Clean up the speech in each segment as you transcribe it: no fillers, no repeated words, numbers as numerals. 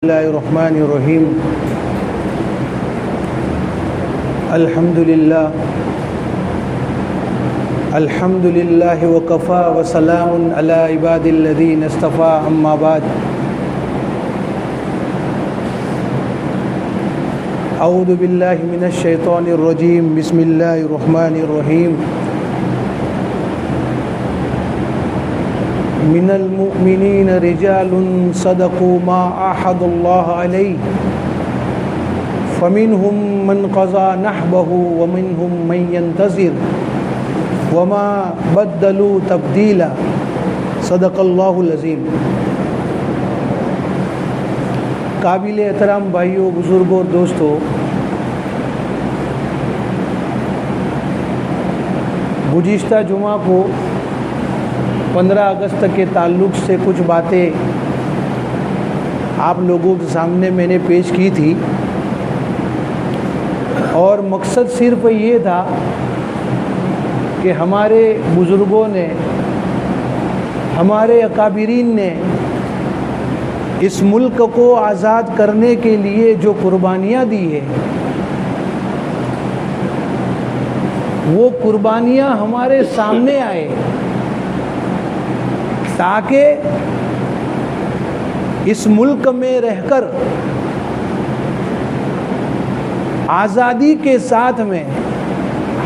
اللہ الرحمن الرحیم الحمد للہ وکفا وسلام علی عباد الذین اصطفیٰ اما بعد اعوذ باللہ من الشیطان الرجیم بسم اللہ الرحمن الرحیم من المؤمنین رجال صدقوا ما عاهدوا اللہ علیہ فمنهم من قضى نحبه ومنهم من ينتظر وما بدلوا تبدیلا صدق اللہ العظیم۔ قابل احترام بھائیوں، بزرگوں اور دوستوں، گزشتہ جمعہ کو 15 اگست کے تعلق سے کچھ باتیں آپ لوگوں کے سامنے میں نے پیش کی تھی، اور مقصد صرف یہ تھا کہ ہمارے بزرگوں نے، ہمارے اکابرین نے اس ملک کو آزاد کرنے کے لیے جو قربانیاں دی ہیں، وہ قربانیاں ہمارے سامنے آئے تاکہ اس ملک میں رہ کر آزادی کے ساتھ میں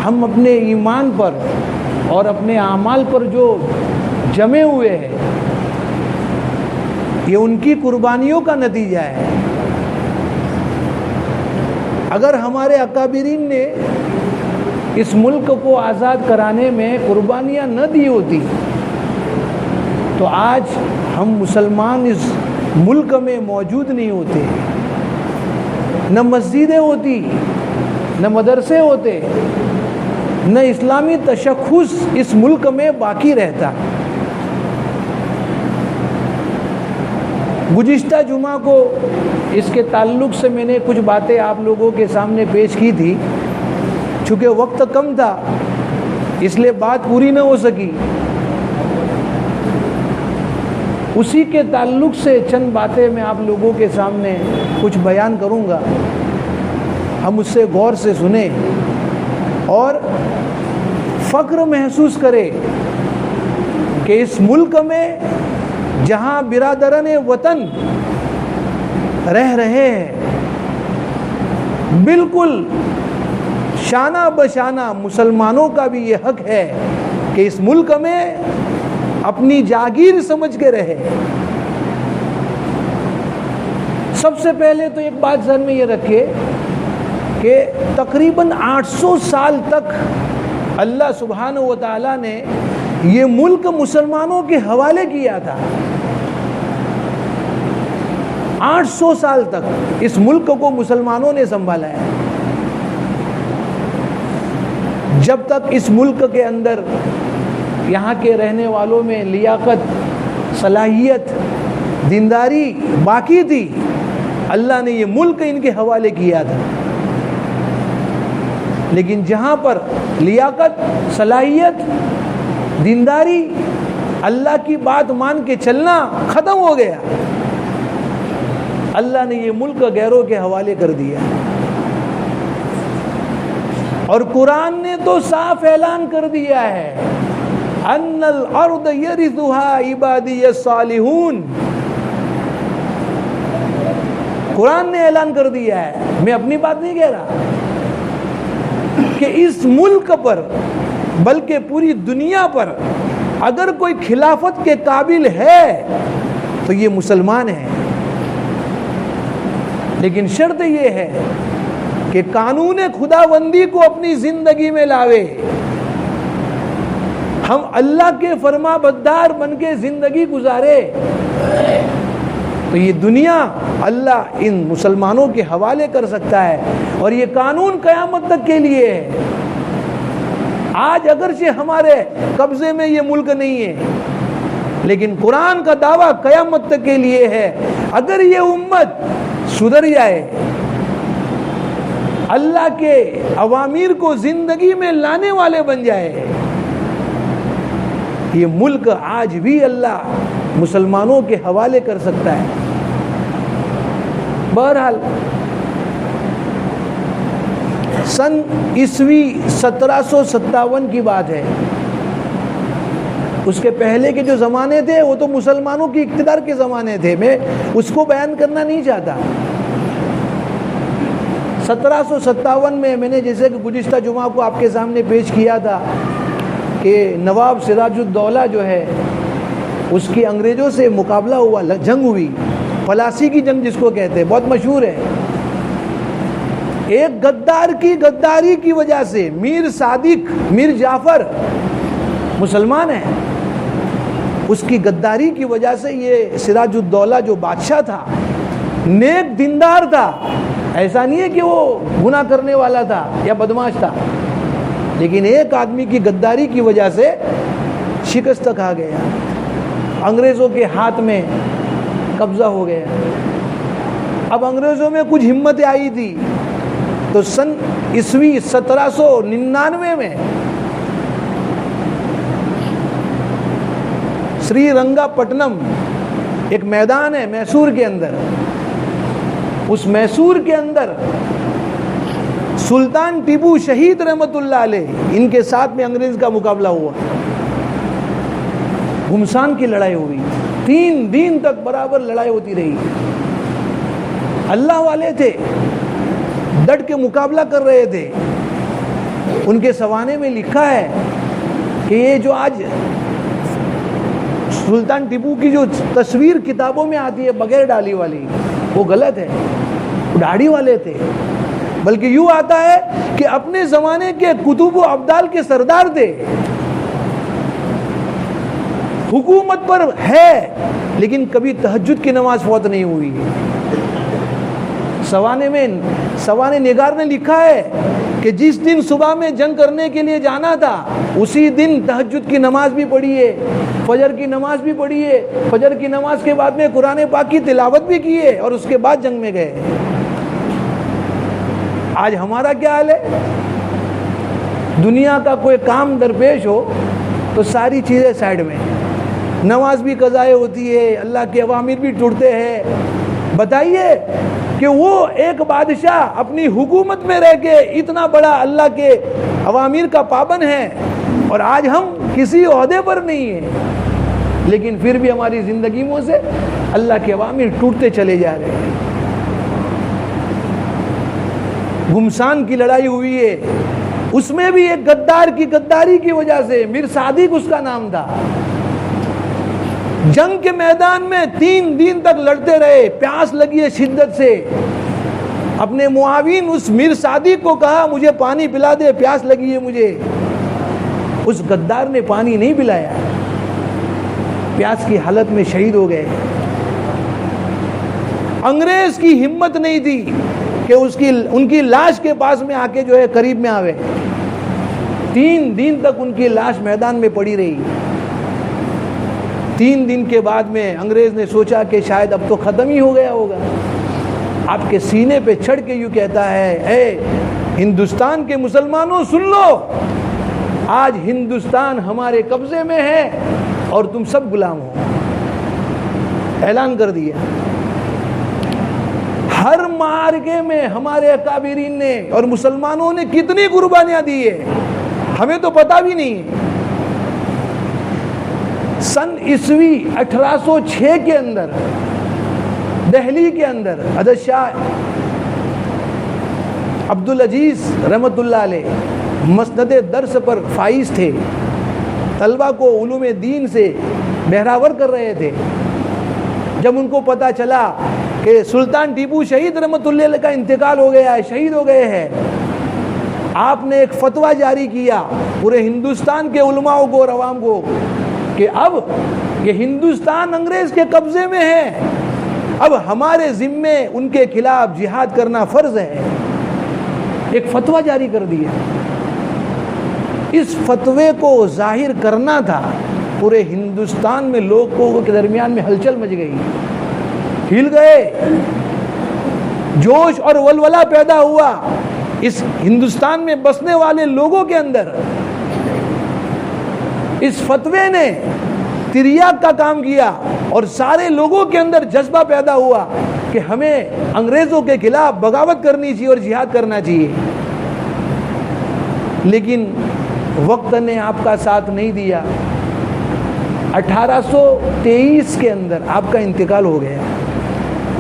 ہم اپنے ایمان پر اور اپنے اعمال پر جو جمے ہوئے ہیں، یہ ان کی قربانیوں کا نتیجہ ہے۔ اگر ہمارے اکابرین نے اس ملک کو آزاد کرانے میں قربانیاں نہ دی ہوتی تو آج ہم مسلمان اس ملک میں موجود نہیں ہوتے، نہ مسجدیں ہوتی، نہ مدرسے ہوتے، نہ اسلامی تشخص اس ملک میں باقی رہتا۔ گزشتہ جمعہ کو اس کے تعلق سے میں نے کچھ باتیں آپ لوگوں کے سامنے پیش کی تھی، چونکہ وقت کم تھا اس لیے بات پوری نہ ہو سکی۔ اسی کے تعلق سے چند باتیں میں آپ لوگوں کے سامنے کچھ بیان کروں گا، ہم اس سے غور سے سنیں اور فخر محسوس کریں کہ اس ملک میں جہاں برادران وطن رہ رہے ہیں، بالکل شانہ بشانہ مسلمانوں کا بھی یہ حق ہے کہ اس ملک میں اپنی جاگیر سمجھ کے رہے۔ سب سے پہلے تو ایک بات ذہن میں یہ رکھے کہ تقریباً 800 سال تک اللہ سبحانہ و تعالیٰ نے یہ ملک مسلمانوں کے حوالے کیا تھا۔ 800 سال تک اس ملک کو مسلمانوں نے سنبھالا ہے۔ جب تک اس ملک کے اندر یہاں کے رہنے والوں میں لیاقت، صلاحیت، دینداری باقی تھی، اللہ نے یہ ملک ان کے حوالے کیا تھا۔ لیکن جہاں پر لیاقت، صلاحیت، دینداری، اللہ کی بات مان کے چلنا ختم ہو گیا، اللہ نے یہ ملک غیروں کے حوالے کر دیا۔ اور قرآن نے تو صاف اعلان کر دیا ہے ان الارض یرثها عبادی الصالحون۔ قرآن نے اعلان کر دیا ہے، میں اپنی بات نہیں کہہ رہا، کہ اس ملک پر بلکہ پوری دنیا پر اگر کوئی خلافت کے قابل ہے تو یہ مسلمان ہیں۔ لیکن شرط یہ ہے کہ قانون خداوندی کو اپنی زندگی میں لاوے، ہم اللہ کے فرما بردار بن کے زندگی گزارے، تو یہ دنیا اللہ ان مسلمانوں کے حوالے کر سکتا ہے، اور یہ قانون قیامت تک کے لیے ہے۔ آج اگرچہ ہمارے قبضے میں یہ ملک نہیں ہے، لیکن قرآن کا دعویٰ قیامت تک کے لیے ہے۔ اگر یہ امت سدھر جائے، اللہ کے اوامر کو زندگی میں لانے والے بن جائے، یہ ملک آج بھی اللہ مسلمانوں کے حوالے کر سکتا ہے۔ بہرحال سن عیسوی 1757 کی بات ہے. اس کے پہلے کے جو زمانے تھے وہ تو مسلمانوں کی اقتدار کے زمانے تھے، میں اس کو بیان کرنا نہیں چاہتا. 1757 میں نے جیسے کہ گزشتہ جمعہ کو آپ کے سامنے پیش کیا تھا کہ نواب سراج الدولہ جو ہے اس کی انگریزوں سے مقابلہ ہوا، جنگ ہوئی، پلاسی کی جنگ جس کو کہتے ہیں، بہت مشہور ہے. ایک غدار کی غداری کی وجہ سے میر صادق، میر جعفر مسلمان ہے، اس کی غداری کی وجہ سے یہ سراج الدولہ جو بادشاہ تھا نیک دیندار تھا، ایسا نہیں ہے کہ وہ گناہ کرنے والا تھا یا بدماش تھا، لیکن ایک آدمی کی غداری کی وجہ سے شکست کھا گیا، انگریزوں کے ہاتھ میں قبضہ ہو گیا. اب انگریزوں میں کچھ ہمت آئی تھی تو سن عیسوی 1799 میں سری رنگا پٹنم ایک میدان ہے میسور کے اندر، اس میسور کے اندر سلطان ٹیپو شہید رحمت اللہ علیہ ان کے ساتھ میں انگریز کا مقابلہ ہوا. گھمسان کی لڑائی ہوئی، 3 دن تک برابر لڑائی ہوتی رہی. اللہ والے تھے، ڈٹ کے مقابلہ کر رہے تھے. ان کے سوانے میں لکھا ہے کہ یہ جو آج سلطان ٹیپو کی جو تصویر کتابوں میں آتی ہے بغیر ڈاڑھی والی، وہ غلط ہے، وہ داڑھی والے تھے. بلکہ یوں آتا ہے کہ اپنے زمانے کے کتب و ابدال کے سردار تھے، حکومت پر ہے لیکن کبھی تہجد کی نماز فوت نہیں ہوئی. سوانے نگار نے لکھا ہے کہ جس دن صبح میں جنگ کرنے کے لیے جانا تھا اسی دن تہجد کی نماز بھی پڑھی ہے، فجر کی نماز بھی پڑھی ہے، فجر کی نماز کے بعد میں قرآن پاک کی تلاوت بھی کی ہے اور اس کے بعد جنگ میں گئے. آج ہمارا کیا حال ہے؟ دنیا کا کوئی کام درپیش ہو تو ساری چیزیں سائیڈ میں، نماز بھی قضائے ہوتی ہے، اللہ کے اوامر بھی ٹوٹتے ہیں. بتائیے کہ وہ ایک بادشاہ اپنی حکومت میں رہ کے اتنا بڑا اللہ کے اوامر کا پابند ہے اور آج ہم کسی عہدے پر نہیں ہیں، لیکن پھر بھی ہماری زندگیوں سے اللہ کے اوامر ٹوٹتے چلے جا رہے ہیں. گھمسان کی لڑائی ہوئی ہے، اس میں بھی ایک غدار کی غداری کی وجہ سے، میر صادق اس کا نام تھا، جنگ کے میدان میں 3 دن تک لڑتے رہے، پیاس لگی ہے شدت سے. اپنے معاون اس میر صادق کو کہا مجھے پانی پلا دے، پیاس لگی ہے مجھے. اس غدار نے پانی نہیں پلایا، پیاس کی حالت میں شہید ہو گئے. انگریز کی ہمت نہیں تھی کہ ان کی لاش کے پاس میں آ کے جو ہے قریب میں آوے. 3 دن تک ان کی لاش میدان میں پڑی رہی. 3 دن کے بعد میں انگریز نے سوچا کہ شاید اب تو ختم ہی ہو گیا ہوگا. آپ کے سینے پہ چڑھ کے یوں کہتا ہے اے ہندوستان کے مسلمانوں سن لو، آج ہندوستان ہمارے قبضے میں ہے اور تم سب غلام ہو. اعلان کر دیا. ہر معرکے میں ہمارے اکابرین نے اور مسلمانوں نے کتنی قربانیاں دی ہے ہمیں تو پتہ بھی نہیں ہے. سن عیسوی 1806 کے اندر دہلی کے اندر حضرت شاہ عبدالعزیز رحمت اللہ علیہ مسند درس پر فائز تھے، طلبہ کو علوم دین سے بہراور کر رہے تھے. جب ان کو پتہ چلا کہ سلطان ٹیپو شہید رحمت اللہ علیہ کا انتقال ہو گیا ہے، شہید ہو گئے ہیں، آپ نے ایک فتویٰ جاری کیا پورے ہندوستان کے علماء کو اور عوام کو کہ اب یہ ہندوستان انگریز کے قبضے میں ہے، اب ہمارے ذمے ان کے خلاف جہاد کرنا فرض ہے. ایک فتویٰ جاری کر دیا. اس فتوے کو ظاہر کرنا تھا، پورے ہندوستان میں لوگوں کے درمیان میں ہلچل مچ گئی، ہل گئے، جوش اور ولولہ پیدا ہوا اس ہندوستان میں بسنے والے لوگوں کے اندر. اس فتوے نے تریاق کا کام کیا. اور سارے لوگوں کے اندر جذبہ پیدا ہوا کہ ہمیں انگریزوں کے خلاف بغاوت کرنی چاہیے اور جہاد کرنا چاہیے، لیکن وقت نے آپ کا ساتھ نہیں دیا۔ 1823 کے اندر آپ کا انتقال ہو گیا۔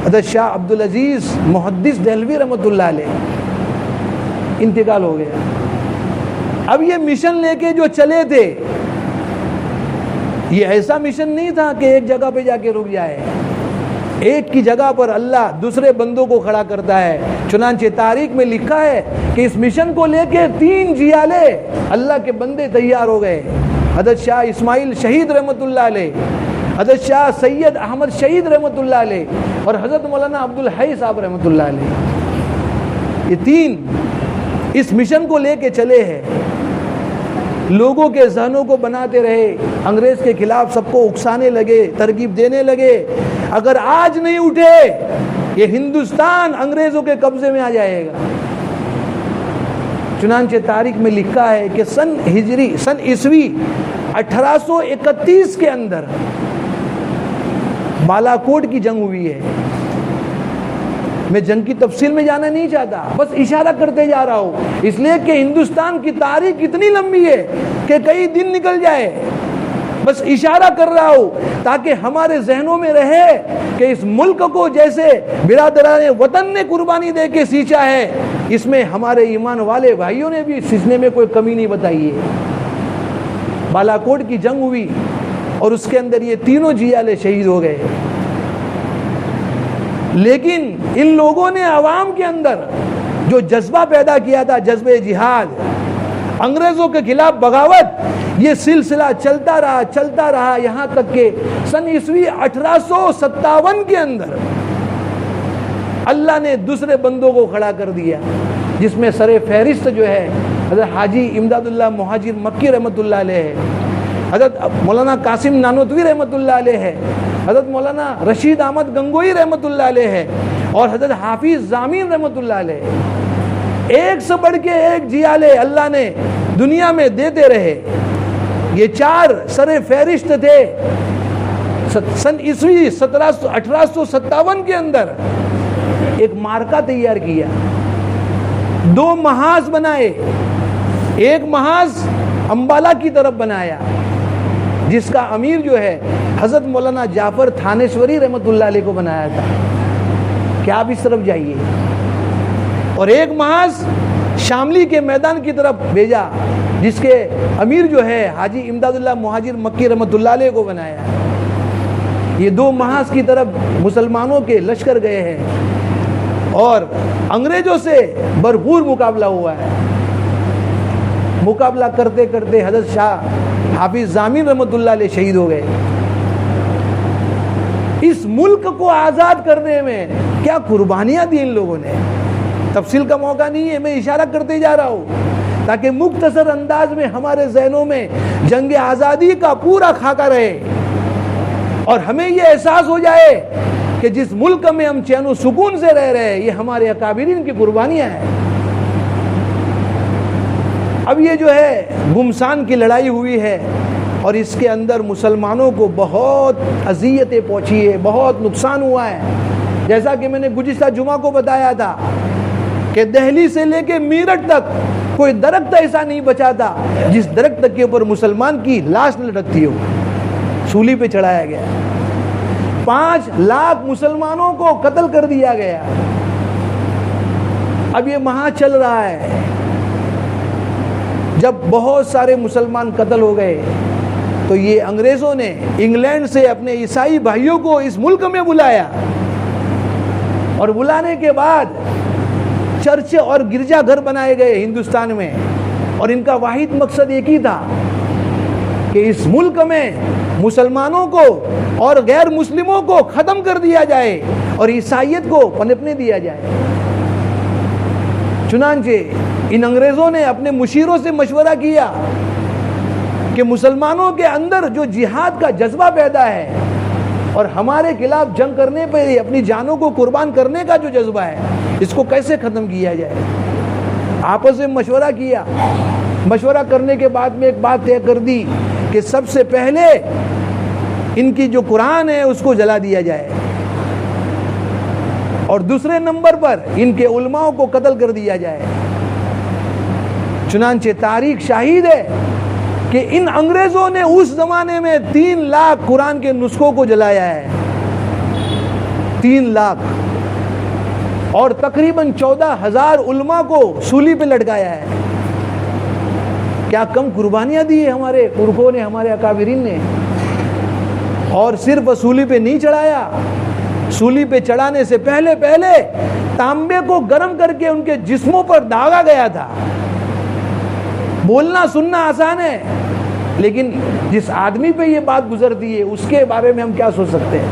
حضرت شاہ عبدالعزیز محدث دہلوی رحمۃ اللہ علیہ انتقال ہو گیا۔ اب یہ مشن لے کے جو چلے تھے، یہ ایسا مشن نہیں تھا کہ ایک جگہ پہ جا کے رک جائے، ایک کی جگہ پر اللہ دوسرے بندوں کو کھڑا کرتا ہے۔ چنانچہ تاریخ میں لکھا ہے کہ اس مشن کو لے کے 3 جیالے اللہ کے بندے تیار ہو گئے، حضرت شاہ اسماعیل شہید رحمۃ اللہ علیہ، حضرت شاہ سید احمد شہید رحمۃ اللہ علیہ، اور حضرت مولانا عبدالحی صاحب رحمۃ اللہ علیہ۔ یہ 3 اس مشن کو لے کے چلے ہیں، لوگوں کے ذہنوں کو بناتے رہے، انگریز کے خلاف سب کو اکسانے لگے، ترغیب دینے لگے، اگر آج نہیں اٹھے یہ ہندوستان انگریزوں کے قبضے میں آ جائے گا۔ چنانچہ تاریخ میں لکھا ہے کہ سن عیسوی 1831 کے اندر بالاکوٹ کی جنگ ہوئی ہے۔ میں جنگ کی تفصیل میں جانا نہیں چاہتا، بس اشارہ کرتے جا رہا ہوں، اس لیے کہ ہندوستان کی تاریخ اتنی لمبی ہے کہ کئی دن نکل جائے، بس اشارہ کر رہا ہوں تاکہ ہمارے ذہنوں میں رہے کہ اس ملک کو جیسے برادران وطن نے قربانی دے کے سینچا ہے، اس میں ہمارے ایمان والے بھائیوں نے بھی سیچنے میں کوئی کمی نہیں بتائی ہے۔ بالاکوٹ کی جنگ ہوئی اور اس کے اندر یہ تینوں جیالے شہید ہو گئے، لیکن ان لوگوں نے عوام کے اندر جو جذبہ پیدا کیا تھا، جذبہ جہاد، انگریزوں کے خلاف بغاوت، یہ سلسلہ چلتا رہا یہاں تک کہ سن عیسوی 1857 کے اندر اللہ نے دوسرے بندوں کو کھڑا کر دیا، جس میں سر فہرست جو ہے حضرت حاجی امداد اللہ مہاجر مکی رحمۃ اللہ علیہ ہے، حضرت مولانا قاسم نانوتوی رحمۃ اللہ علیہ ہے، حضرت مولانا رشید احمد گنگوئی رحمۃ اللہ علیہ ہے، اور حضرت حافظ ضامین رحمۃ اللہ علیہ۔ ایک سے بڑھ کے ایک جیالے اللہ نے دنیا میں دیتے رہے۔ یہ 4 سر فہرست تھے۔ سن عیسوی 1857 کے اندر ایک مارکا تیار کیا، 2 محاذ بنائے، ایک محاذ امبالہ کی طرف بنایا، جس کا امیر جو ہے حضرت مولانا جعفر تھانیشوری رحمۃ اللہ علیہ کو بنایا تھا کہ آپ اس طرف جائیے، اور ایک محاذ شاملی کے میدان کی طرف بھیجا، جس کے امیر جو ہے حاجی امداد اللہ مہاجر مکی رحمۃ اللہ علیہ کو بنایا۔ یہ 2 محاذ کی طرف مسلمانوں کے لشکر گئے ہیں اور انگریزوں سے بھرپور مقابلہ ہوا ہے۔ مقابلہ کرتے کرتے حضرت شاہ حافظ ضامین رحمۃ اللہ علیہ شہید ہو گئے۔ اس ملک کو آزاد کرنے میں کیا قربانیاں دی ان لوگوں نے، تفصیل کا موقع نہیں ہے، میں اشارہ کرتے جا رہا ہوں تاکہ مختصر انداز میں ہمارے ذہنوں میں جنگ آزادی کا پورا خاکہ رہے اور ہمیں یہ احساس ہو جائے کہ جس ملک میں ہم چین و سکون سے رہ رہے ہیں یہ ہمارے اکابرین کی قربانیاں ہیں۔ اب یہ جو ہے گمسان کی لڑائی ہوئی ہے اور اس کے اندر مسلمانوں کو بہت اذیتیں پہنچی ہے، بہت نقصان ہوا ہے۔ جیسا کہ میں نے گزشتہ جمعہ کو بتایا تھا کہ دہلی سے لے کے میرٹھ تک کوئی درخت ایسا نہیں بچا تھا جس درخت کے اوپر مسلمان کی لاش نہ لٹکتی ہو، سولی پہ چڑھایا گیا۔ 5 لاکھ مسلمانوں کو قتل کر دیا گیا۔ اب یہ وہاں چل رہا ہے جب بہت سارے مسلمان قتل ہو گئے تو یہ انگریزوں نے انگلینڈ سے اپنے عیسائی بھائیوں کو اس ملک میں بلایا، اور بلانے کے بعد چرچ اور گرجا گھر بنائے گئے ہندوستان میں، اور ان کا واحد مقصد ایک ہی تھا کہ اس ملک میں مسلمانوں کو اور غیر مسلموں کو ختم کر دیا جائے اور عیسائیت کو پنپنے دیا جائے۔ چنانچہ ان انگریزوں نے اپنے مشیروں سے مشورہ کیا کہ مسلمانوں کے اندر جو جہاد کا جذبہ پیدا ہے اور ہمارے خلاف جنگ کرنے پہ اپنی جانوں کو قربان کرنے کا جو جذبہ ہے، اس کو کیسے ختم کیا جائے۔ آپس میں مشورہ کیا، مشورہ کرنے کے بعد میں ایک بات طے کر دی کہ سب سے پہلے ان کی جو قرآن ہے اس کو جلا دیا جائے، اور دوسرے نمبر پر ان کے علماء کو قتل کر دیا جائے۔ چنانچہ تاریخ شاہد ہے کہ ان انگریزوں نے اس زمانے میں 3 لاکھ قرآن کے نسخوں کو جلایا ہے، 3 لاکھ، اور تقریباً 14,000 علماء کو سولی پہ لٹکایا ہے۔ کیا کم قربانیاں دی ہیں ہمارے پرکھوں نے، ہمارے اکابرین نے؟ اور صرف سولی پہ نہیں چڑھایا، سولی پہ چڑھانے سے پہلے تانبے کو گرم کر کے ان کے جسموں پر داغا گیا تھا۔ بولنا سننا آسان ہے، لیکن جس آدمی پہ یہ بات گزرتی ہے اس کے بارے میں ہم کیا سوچ سکتے ہیں؟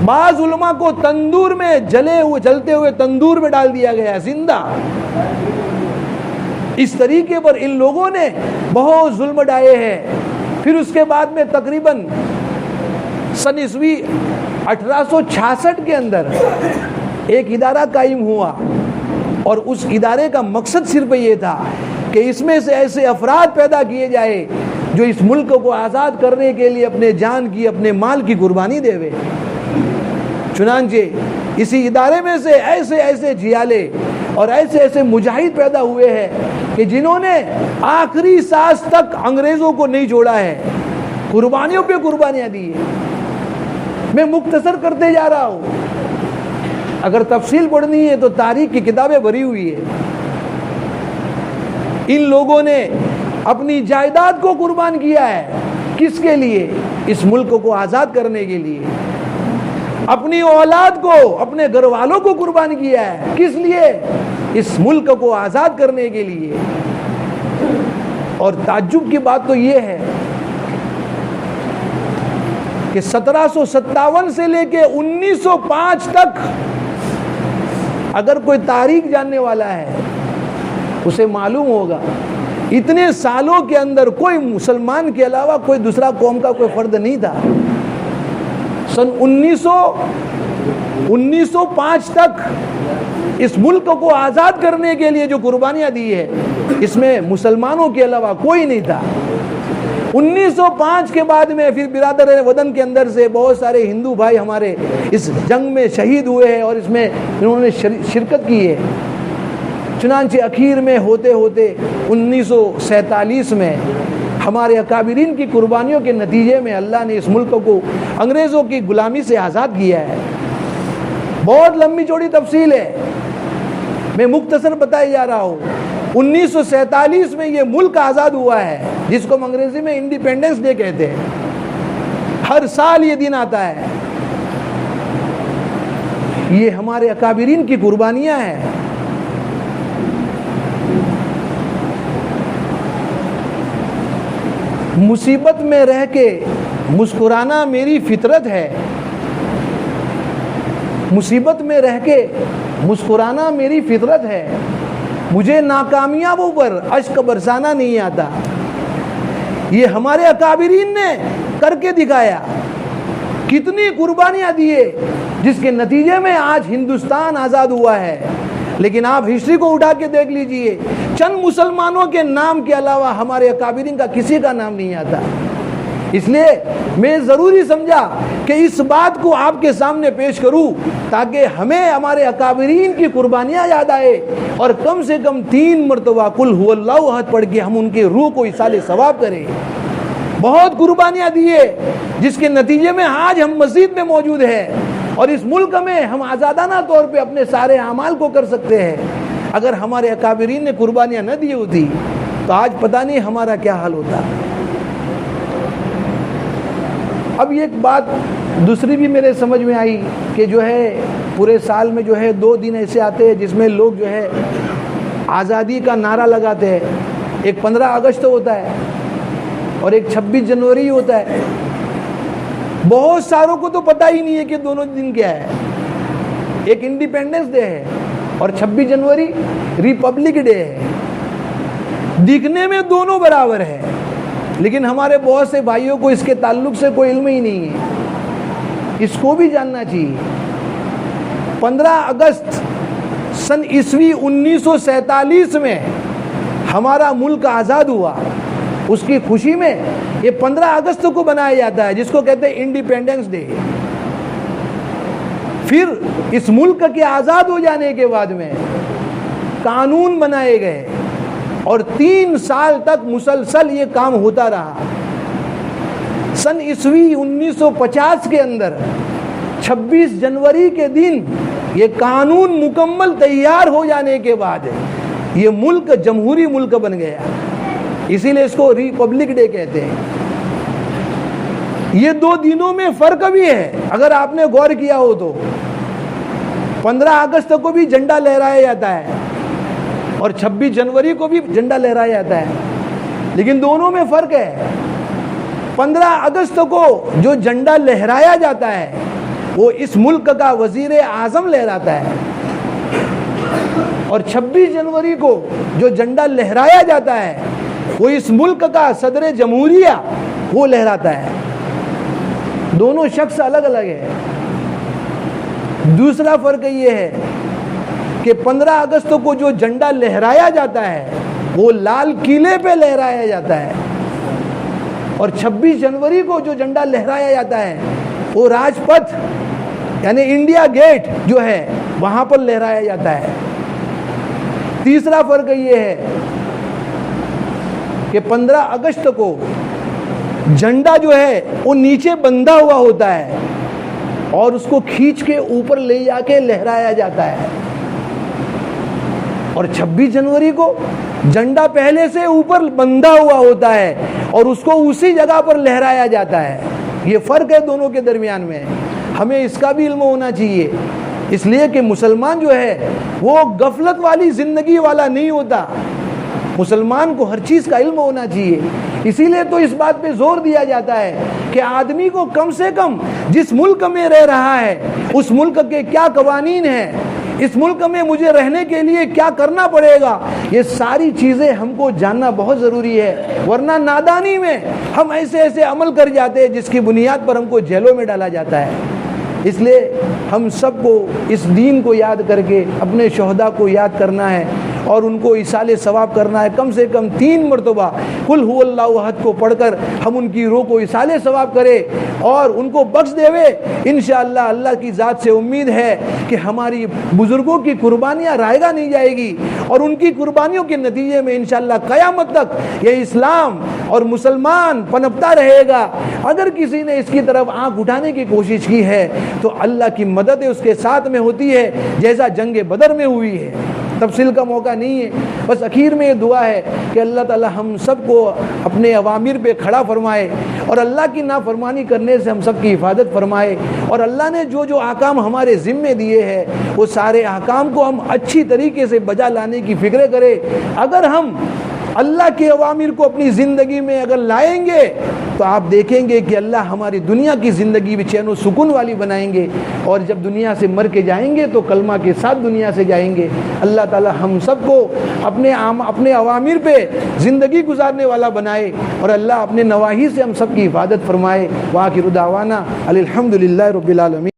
بعض علماء کو تندور میں جلتے ہوئے تندور میں ڈال دیا گیا زندہ۔ اس طریقے پر ان لوگوں نے بہت ظلم ڈھائے ہیں۔ پھر اس کے بعد میں تقریباً سن عیسوی 1866 کے اندر ایک ادارہ قائم ہوا، اور اس ادارے کا مقصد صرف یہ تھا کہ اس میں سے ایسے افراد پیدا کیے جائے جو اس ملک کو آزاد کرنے کے لیے اپنے جان کی، اپنے مال کی قربانی دے۔ چنانچہ اسی ادارے میں سے ایسے جیالے اور ایسے مجاہد پیدا ہوئے ہیں کہ جنہوں نے آخری سانس تک انگریزوں کو نہیں چھوڑا ہے، قربانیوں پہ قربانیاں دی ہیں۔ میں مختصر کرتے جا رہا ہوں، اگر تفصیل پڑھنی ہے تو تاریخ کی کتابیں بھری ہوئی ہے۔ ان لوگوں نے اپنی جائیداد کو قربان کیا ہے، کس کے لیے؟ اس ملک کو آزاد کرنے کے لیے۔ اپنی اولاد کو، اپنے گھر والوں کو قربان کیا ہے، کس لیے؟ اس ملک کو آزاد کرنے کے لیے۔ اور تعجب کی بات تو یہ ہے کہ 1757 سے لے کے 1905 تک اگر کوئی تاریخ جاننے والا ہے اسے معلوم ہوگا اتنے سالوں کے اندر کوئی مسلمان کے علاوہ کوئی دوسرا قوم کا کوئی فرد نہیں تھا۔ سن 1905 تک اس ملک کو آزاد کرنے کے لیے جو قربانیاں دی ہے اس میں مسلمانوں کے علاوہ کوئی نہیں تھا۔ 1905 کے بعد میں پھر برادر وطن کے اندر سے بہت سارے ہندو بھائی ہمارے اس جنگ میں شہید ہوئے ہیں اور اس میں انہوں نے شرکت کی ہے۔ چنانچہ اخیر میں ہوتے 1947 میں ہمارے اکابرین کی قربانیوں کے نتیجے میں اللہ نے اس ملک کو انگریزوں کی غلامی سے آزاد کیا ہے۔ بہت لمبی چوڑی تفصیل ہے، میں مختصر بتائی جا رہا ہوں۔ 1947 میں یہ ملک آزاد ہوا ہے، جس کو ہم انگریزی میں انڈیپینڈنس ڈے کہتے ہیں۔ ہر سال یہ دن آتا ہے۔ یہ ہمارے اکابرین کی قربانیاں ہیں۔ مصیبت میں رہ کے مسکرانا میری فطرت ہے، مصیبت میں رہ کے مسکرانا میری فطرت ہے، مجھے ناکامیابوں پر اشک برسانا نہیں آتا۔ یہ ہمارے اکابرین نے کر کے دکھایا، کتنی قربانیاں دیے، جس کے نتیجے میں آج ہندوستان آزاد ہوا ہے۔ لیکن آپ ہسٹری کو اٹھا کے دیکھ لیجئے، چند مسلمانوں کے نام کے علاوہ ہمارے اکابرین کا کسی کا نام نہیں آتا۔ اس لیے میں ضروری سمجھا کہ اس بات کو آپ کے سامنے پیش کروں تاکہ ہمیں ہمارے اکابرین کی قربانیاں یاد آئے، اور کم سے کم 3 مرتبہ قل هو اللہ احد پڑھ کے ہم ان کے روح کو ایصال ثواب کریں۔ بہت قربانیاں دیے، جس کے نتیجے میں آج ہم مسجد میں موجود ہیں، اور اس ملک میں ہم آزادانہ طور پہ اپنے سارے اعمال کو کر سکتے ہیں۔ اگر ہمارے اکابرین نے قربانیاں نہ دی ہوتی تو آج پتہ نہیں ہمارا کیا حال ہوتا۔ اب یہ ایک بات دوسری بھی میرے سمجھ میں آئی کہ جو ہے پورے سال میں جو ہے 2 دن ایسے آتے ہیں جس میں لوگ جو ہے آزادی کا نعرہ لگاتے ہیں۔ ایک 15 اگست ہوتا ہے اور ایک 26 جنوری ہوتا ہے۔ بہت ساروں کو تو پتہ ہی نہیں ہے کہ دونوں دن کیا ہے۔ ایک انڈیپینڈنس ڈے ہے اور 26 جنوری ریپبلک ڈے ہے۔ دکھنے میں دونوں برابر ہے، لیکن ہمارے بہت سے بھائیوں کو اس کے تعلق سے کوئی علم ہی نہیں ہے۔ اس کو بھی جاننا چاہیے۔ 15 اگست سن عیسوی 1947 میں ہمارا ملک آزاد ہوا، اس کی خوشی میں یہ 15 اگست کو بنایا جاتا ہے، جس کو کہتے ہیں انڈیپینڈنس ڈے۔ پھر اس ملک کے آزاد ہو جانے کے بعد میں قانون بنائے گئے اور 3 سال تک مسلسل یہ کام ہوتا رہا۔ سن عیسوی 1950 کے اندر 26 جنوری کے دن یہ قانون مکمل تیار ہو جانے کے بعد یہ ملک جمہوری ملک بن گیا، اسی لیے اس کو ریپبلک ڈے کہتے ہیں۔ یہ 2 دنوں میں فرق بھی ہے، اگر آپ نے غور کیا ہو تو 15 اگست کو بھی جھنڈا لہرایا جاتا ہے اور 26 جنوری کو بھی جھنڈا لہرایا جاتا ہے، لیکن دونوں میں فرق ہے۔ 15 اگست کو جو جھنڈا لہرایا جاتا ہے وہ اس ملک کا وزیر اعظم لہراتا ہے، اور 26 جنوری کو جو جھنڈا لہرایا جاتا ہے وہ اس ملک کا صدر جمہوریہ وہ لہراتا ہے۔ دونوں شخص الگ الگ ہے۔ دوسرا فرق یہ ہے کہ 15 اگست کو جو جھنڈا لہرایا جاتا ہے وہ لال قلعے پہ لہرایا جاتا ہے، اور 26 جنوری کو جو جھنڈا لہرایا جاتا ہے وہ راج پتھ یعنی انڈیا گیٹ جو ہے وہاں پر لہرایا جاتا ہے۔ تیسرا فرق یہ ہے کہ 15 اگست کو جھنڈا جو ہے وہ نیچے بندھا ہوا ہوتا ہے اور اس کو کھینچ کے اوپر لے جا کے لہرایا جاتا ہے، اور 26 جنوری کو جھنڈا پہلے سے اوپر بندھا ہوا ہوتا ہے اور اس کو اسی جگہ پر لہرایا جاتا ہے۔ یہ فرق ہے دونوں کے درمیان میں، ہمیں اس کا بھی علم ہونا چاہیے، اس لیے کہ مسلمان جو ہے وہ غفلت والی زندگی والا نہیں ہوتا، مسلمان کو ہر چیز کا علم ہونا چاہیے۔ اسی لیے تو اس بات پہ زور دیا جاتا ہے کہ آدمی کو کم سے کم جس ملک میں رہ رہا ہے اس ملک کے کیا قوانین ہیں، اس ملک میں مجھے رہنے کے لیے کیا کرنا پڑے گا، یہ ساری چیزیں ہم کو جاننا بہت ضروری ہے، ورنہ نادانی میں ہم ایسے عمل کر جاتے ہیں جس کی بنیاد پر ہم کو جیلوں میں ڈالا جاتا ہے۔ اس لیے ہم سب کو اس دین کو یاد کر کے اپنے شہداء کو یاد کرنا ہے اور ان کو ایصال ثواب کرنا ہے، کم سے کم 3 مرتبہ قل هو اللہ احد کو پڑھ کر ہم ان کی روح کو ایصال ثواب کرے اور ان کو بخش دیوے۔ انشاءاللہ اللہ کی ذات سے امید ہے کہ ہماری بزرگوں کی قربانیاں رائگاں نہیں جائے گی، اور ان کی قربانیوں کے نتیجے میں انشاءاللہ قیامت تک یہ اسلام اور مسلمان پنپتا رہے گا۔ اگر کسی نے اس کی طرف آنکھ اٹھانے کی کوشش کی ہے تو اللہ کی مدد اس کے ساتھ میں ہوتی ہے، جیسا جنگ بدر میں ہوئی ہے۔ تفصیل کا موقع نہیں ہے، بس اخیر میں یہ دعا ہے کہ اللہ تعالی ہم سب کو اپنے اوامر پہ کھڑا فرمائے اور اللہ کی نافرمانی کرنے سے ہم سب کی حفاظت فرمائے، اور اللہ نے جو احکام ہمارے ذمے دیے ہیں وہ سارے احکام کو ہم اچھی طریقے سے بجا لانے کی فکر کرے۔ اگر ہم اللہ کے اوامر کو اپنی زندگی میں اگر لائیں گے تو آپ دیکھیں گے کہ اللہ ہماری دنیا کی زندگی بھی چین و سکون والی بنائیں گے، اور جب دنیا سے مر کے جائیں گے تو کلمہ کے ساتھ دنیا سے جائیں گے۔ اللہ تعالی ہم سب کو اپنے اوامر پہ زندگی گزارنے والا بنائے، اور اللہ اپنے نواہی سے ہم سب کی حفاظت فرمائے۔ وآخر دعوانا الحمدللہ رب العالمین۔